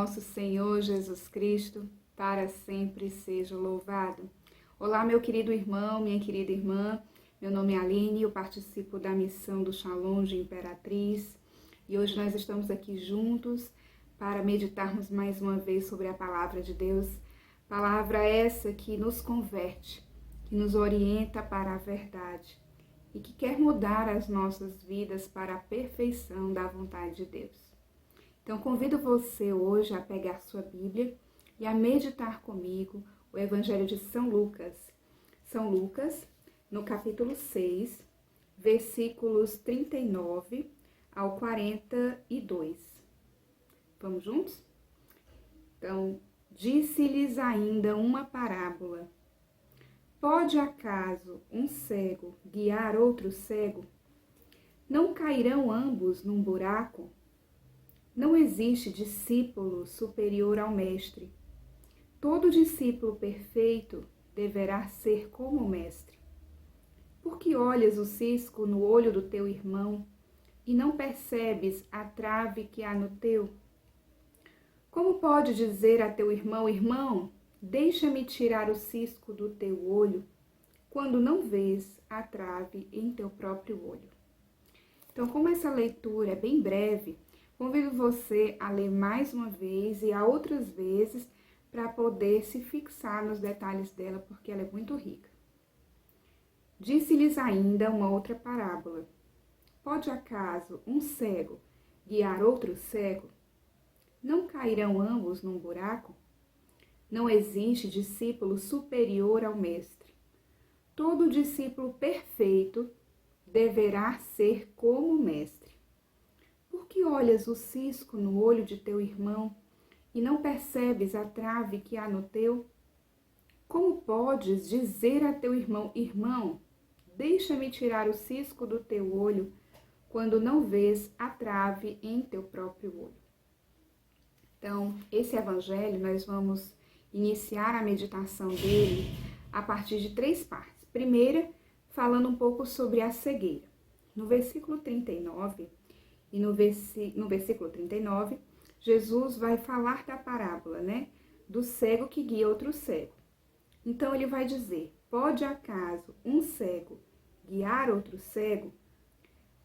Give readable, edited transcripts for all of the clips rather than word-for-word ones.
nosso Senhor Jesus Cristo, para sempre seja louvado. Olá, meu querido irmão, minha querida irmã, meu nome é Aline, eu participo da missão do Shalom de Imperatriz e hoje nós estamos aqui juntos para meditarmos mais uma vez sobre a palavra de Deus, palavra essa que nos converte, que nos orienta para a verdade e que quer mudar as nossas vidas para a perfeição da vontade de Deus. Então, convido você hoje a pegar sua Bíblia e a meditar comigo o Evangelho de São Lucas. São Lucas, no capítulo 6, versículos 39 ao 42. Vamos juntos? Então, disse-lhes ainda uma parábola. Pode acaso um cego guiar outro cego? Não cairão ambos num buraco? Não existe discípulo superior ao mestre. Todo discípulo perfeito deverá ser como o mestre. Por que olhas o cisco no olho do teu irmão e não percebes a trave que há no teu? Como pode dizer a teu irmão, irmão, deixa-me tirar o cisco do teu olho, quando não vês a trave em teu próprio olho? Então, como essa leitura é bem breve, convido você a ler mais uma vez e a outras vezes para poder se fixar nos detalhes dela, porque ela é muito rica. Disse-lhes ainda uma outra parábola. Pode acaso um cego guiar outro cego? Não cairão ambos num buraco? Não existe discípulo superior ao mestre. Todo discípulo perfeito deverá ser como o mestre. Por que olhas o cisco no olho de teu irmão e não percebes a trave que há no teu? Como podes dizer a teu irmão, irmão, deixa-me tirar o cisco do teu olho, quando não vês a trave em teu próprio olho? Então, esse evangelho, nós vamos iniciar a meditação dele a partir de 3 partes. Primeira, falando um pouco sobre a cegueira. No versículo 39... E no versículo 39, Jesus vai falar da parábola, do cego que guia outro cego. Então, ele vai dizer, pode acaso um cego guiar outro cego?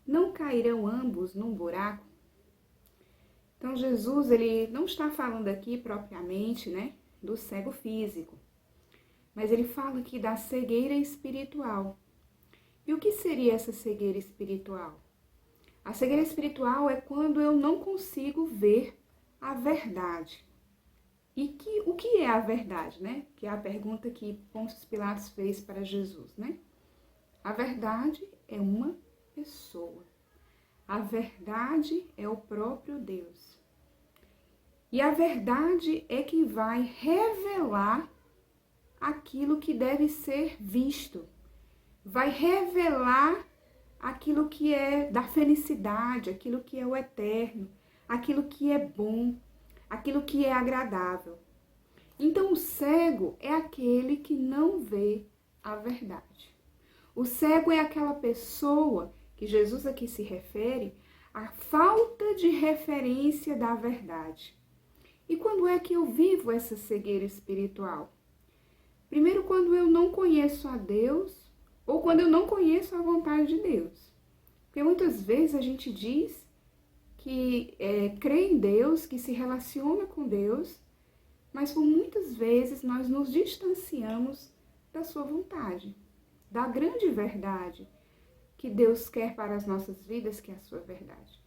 Não cairão ambos num buraco? Então, Jesus, ele não está falando aqui propriamente, do cego físico, mas ele fala aqui da cegueira espiritual. E o que seria essa cegueira espiritual? A cegueira espiritual é quando eu não consigo ver a verdade. E o que é a verdade, Que é a pergunta que Pôncio Pilatos fez para Jesus, A verdade é uma pessoa. A verdade é o próprio Deus. E a verdade é que vai revelar aquilo que deve ser visto. Vai revelar aquilo que é da felicidade, aquilo que é o eterno, aquilo que é bom, aquilo que é agradável. Então, o cego é aquele que não vê a verdade. O cego é aquela pessoa que Jesus aqui se refere à falta de referência da verdade. E quando é que eu vivo essa cegueira espiritual? Primeiro, quando eu não conheço a Deus, ou quando eu não conheço a vontade de Deus. Porque muitas vezes a gente diz que crê em Deus, que se relaciona com Deus, mas por muitas vezes nós nos distanciamos da sua vontade, da grande verdade que Deus quer para as nossas vidas, que é a sua verdade.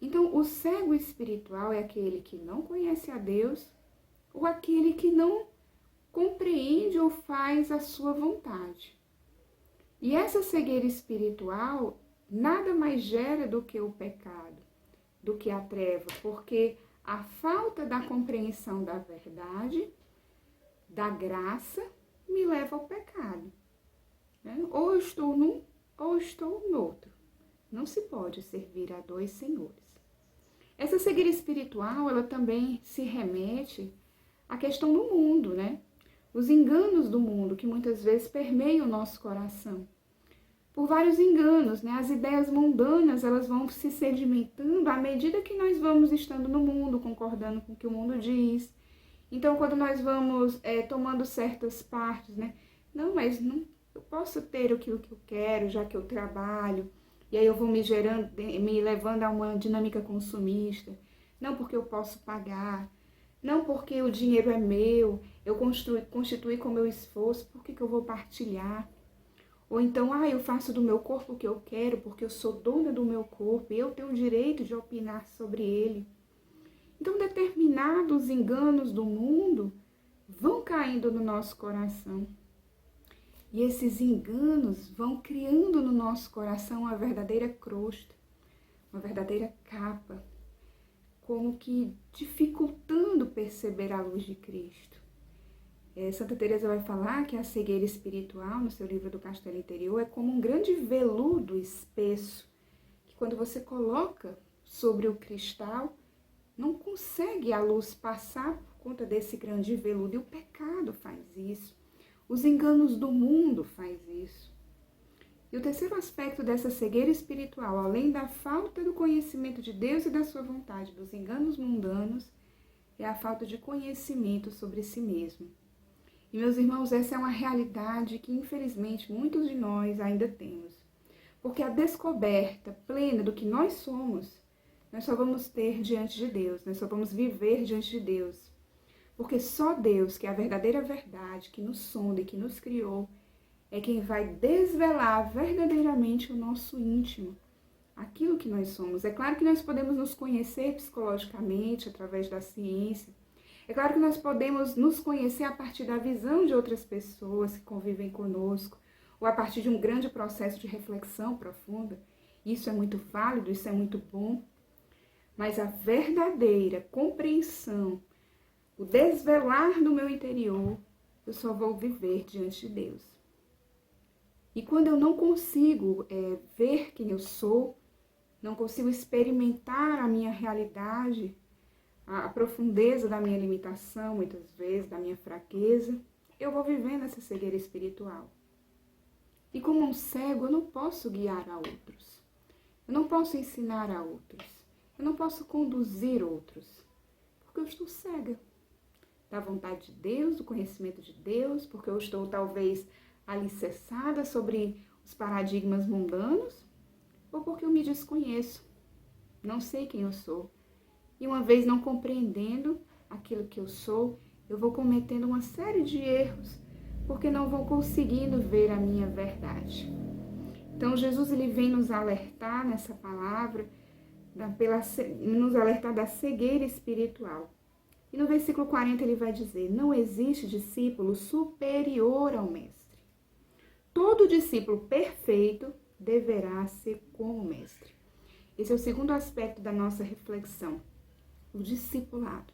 Então, o cego espiritual é aquele que não conhece a Deus, ou aquele que não compreende ou faz a sua vontade. E essa cegueira espiritual nada mais gera do que o pecado, do que a treva, porque a falta da compreensão da verdade, da graça, me leva ao pecado. Ou eu estou num, ou estou no outro. Não se pode servir a 2 senhores. Essa cegueira espiritual, ela também se remete à questão do mundo, Os enganos do mundo que muitas vezes permeiam o nosso coração. por vários enganos, né? As ideias mundanas, elas vão se sedimentando à medida que nós vamos estando no mundo, concordando com o que o mundo diz. Então, quando nós vamos tomando certas partes, né? Não, mas não, eu posso ter aquilo que eu quero, já que eu trabalho. E aí eu vou me levando a uma dinâmica consumista. Não porque eu posso pagar. Não porque o dinheiro é meu, eu constituí com meu esforço, por que eu vou partilhar? Ou então, eu faço do meu corpo o que eu quero, porque eu sou dona do meu corpo e eu tenho o direito de opinar sobre ele. Então, determinados enganos do mundo vão caindo no nosso coração. E esses enganos vão criando no nosso coração uma verdadeira crosta, uma verdadeira capa, como que dificultando perceber a luz de Cristo. Santa Teresa vai falar que a cegueira espiritual, no seu livro do Castelo Interior, é como um grande veludo espesso, que quando você coloca sobre o cristal, não consegue a luz passar por conta desse grande veludo. E o pecado faz isso. Os enganos do mundo faz isso. E o terceiro aspecto dessa cegueira espiritual, além da falta do conhecimento de Deus e da sua vontade, dos enganos mundanos, é a falta de conhecimento sobre si mesmo. E, meus irmãos, essa é uma realidade que, infelizmente, muitos de nós ainda temos. Porque a descoberta plena do que nós somos, nós só vamos ter diante de Deus, nós só vamos viver diante de Deus. Porque só Deus, que é a verdadeira verdade, que nos sonda e que nos criou, é quem vai desvelar verdadeiramente o nosso íntimo, aquilo que nós somos. É claro que nós podemos nos conhecer psicologicamente, através da ciência. É claro que nós podemos nos conhecer a partir da visão de outras pessoas que convivem conosco, ou a partir de um grande processo de reflexão profunda. Isso é muito válido, isso é muito bom. Mas a verdadeira compreensão, o desvelar do meu interior, eu só vou viver diante de Deus. E quando eu não consigo ver quem eu sou, não consigo experimentar a minha realidade, a profundeza da minha limitação, muitas vezes, da minha fraqueza, eu vou vivendo essa cegueira espiritual. E como um cego, eu não posso guiar a outros. Eu não posso ensinar a outros. Eu não posso conduzir outros. Porque eu estou cega da vontade de Deus, do conhecimento de Deus, porque eu estou talvez alicerçada sobre os paradigmas mundanos, ou porque eu me desconheço, não sei quem eu sou. E uma vez não compreendendo aquilo que eu sou, eu vou cometendo uma série de erros, porque não vou conseguindo ver a minha verdade. Então Jesus ele vem nos alertar nessa palavra, nos alertar da cegueira espiritual. E no versículo 40 ele vai dizer, não existe discípulo superior ao mestre. Todo discípulo perfeito deverá ser como o mestre. Esse é o segundo aspecto da nossa reflexão. O discipulado.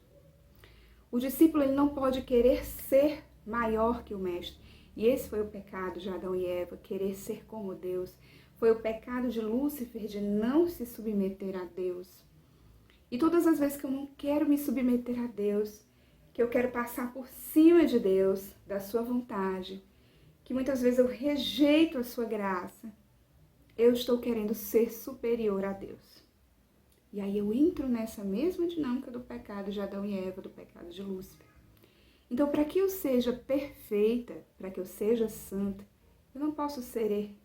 O discípulo ele não pode querer ser maior que o mestre. E esse foi o pecado de Adão e Eva, querer ser como Deus. Foi o pecado de Lúcifer de não se submeter a Deus. E todas as vezes que eu não quero me submeter a Deus, que eu quero passar por cima de Deus, da sua vontade, que muitas vezes eu rejeito a sua graça, eu estou querendo ser superior a Deus. E aí eu entro nessa mesma dinâmica do pecado de Adão e Eva, do pecado de Lúcifer. Então, para que eu seja perfeita, para que eu seja santa, eu não posso ser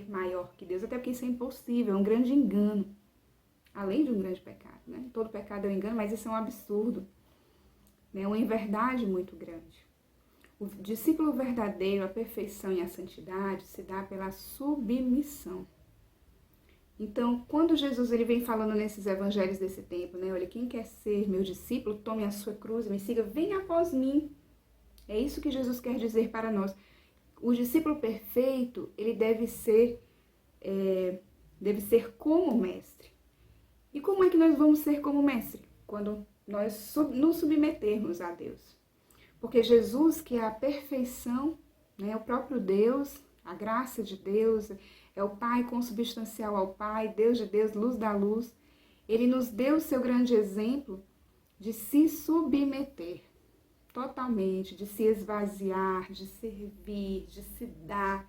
maior que Deus, até porque isso é impossível, é um grande engano. Além de um grande pecado, né? Todo pecado é um engano, mas isso é um absurdo. É uma inverdade muito grande. O discípulo verdadeiro, a perfeição e a santidade se dá pela submissão. Então, quando Jesus ele vem falando nesses evangelhos desse tempo, né? Olha, quem quer ser meu discípulo, tome a sua cruz, me siga, venha após mim. É isso que Jesus quer dizer para nós. O discípulo perfeito, ele deve ser como o mestre. E como é que nós vamos ser como mestre? Quando nós nos submetermos a Deus. Porque Jesus, que é a perfeição, né? O próprio Deus, a graça de Deus, é o Pai consubstancial ao Pai, Deus de Deus, luz da luz. Ele nos deu o seu grande exemplo de se submeter totalmente, de se esvaziar, de servir, de se dar.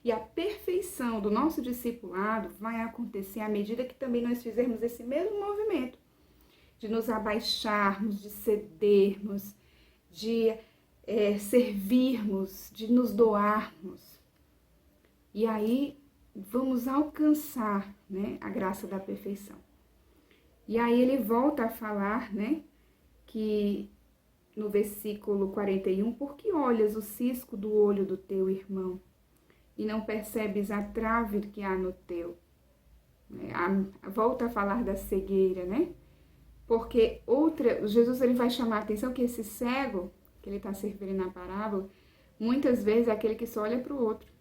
E a perfeição do nosso discipulado vai acontecer à medida que também nós fizermos esse mesmo movimento, de nos abaixarmos, de cedermos, de servirmos, de nos doarmos. E aí vamos alcançar, né, a graça da perfeição. E aí ele volta a falar, né, que no versículo 41, porque olhas o cisco do olho do teu irmão e não percebes a trave que há no teu? Volta a falar da cegueira, né? Porque Jesus ele vai chamar a atenção que esse cego, que ele está servindo na parábola, muitas vezes é aquele que só olha para o outro,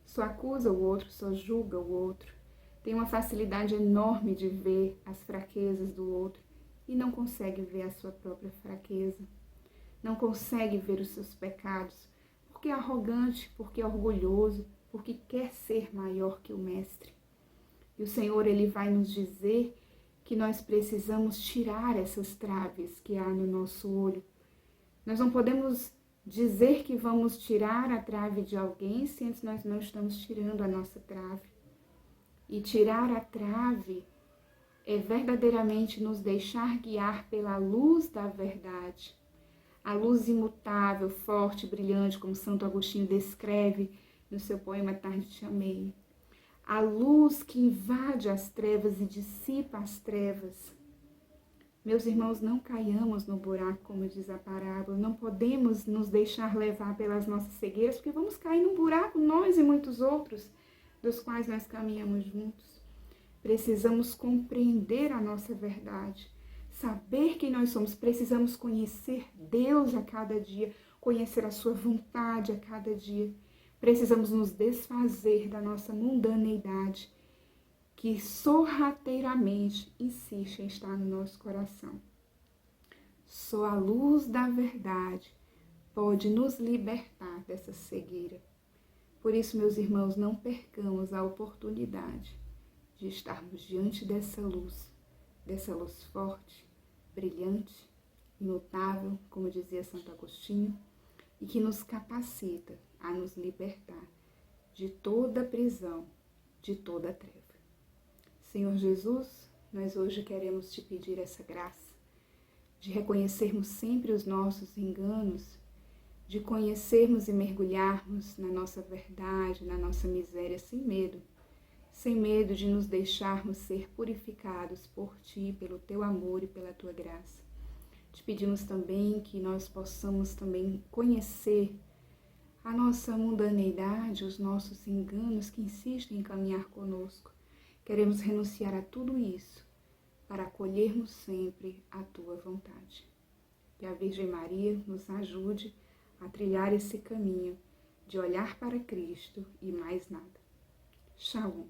só acusa o outro, só julga o outro, tem uma facilidade enorme de ver as fraquezas do outro e não consegue ver a sua própria fraqueza, não consegue ver os seus pecados, porque é arrogante, porque é orgulhoso, porque quer ser maior que o mestre. E o Senhor ele vai nos dizer que nós precisamos tirar essas traves que há no nosso olho. Nós não podemos dizer que vamos tirar a trave de alguém se antes nós não estamos tirando a nossa trave. E tirar a trave é verdadeiramente nos deixar guiar pela luz da verdade. A luz imutável, forte, brilhante, como Santo Agostinho descreve no seu poema Tarde Te Amei. A luz que invade as trevas e dissipa as trevas. Meus irmãos, não caiamos no buraco, como diz a parábola. Não podemos nos deixar levar pelas nossas cegueiras, porque vamos cair num buraco, nós e muitos outros, dos quais nós caminhamos juntos. Precisamos compreender a nossa verdade, saber quem nós somos. Precisamos conhecer Deus a cada dia, conhecer a sua vontade a cada dia. Precisamos nos desfazer da nossa mundaneidade, que sorrateiramente insiste em estar no nosso coração. Só a luz da verdade pode nos libertar dessa cegueira. Por isso, meus irmãos, não percamos a oportunidade de estarmos diante dessa luz forte, brilhante, imutável, como dizia Santo Agostinho, e que nos capacita a nos libertar de toda prisão, de toda treva. Senhor Jesus, nós hoje queremos te pedir essa graça de reconhecermos sempre os nossos enganos, de conhecermos e mergulharmos na nossa verdade, na nossa miséria, sem medo de nos deixarmos ser purificados por Ti, pelo Teu amor e pela Tua graça. Te pedimos também que nós possamos também conhecer a nossa mundaneidade, os nossos enganos que insistem em caminhar conosco. Queremos renunciar a tudo isso para acolhermos sempre a Tua vontade. Que a Virgem Maria nos ajude a trilhar esse caminho de olhar para Cristo e mais nada. Shalom.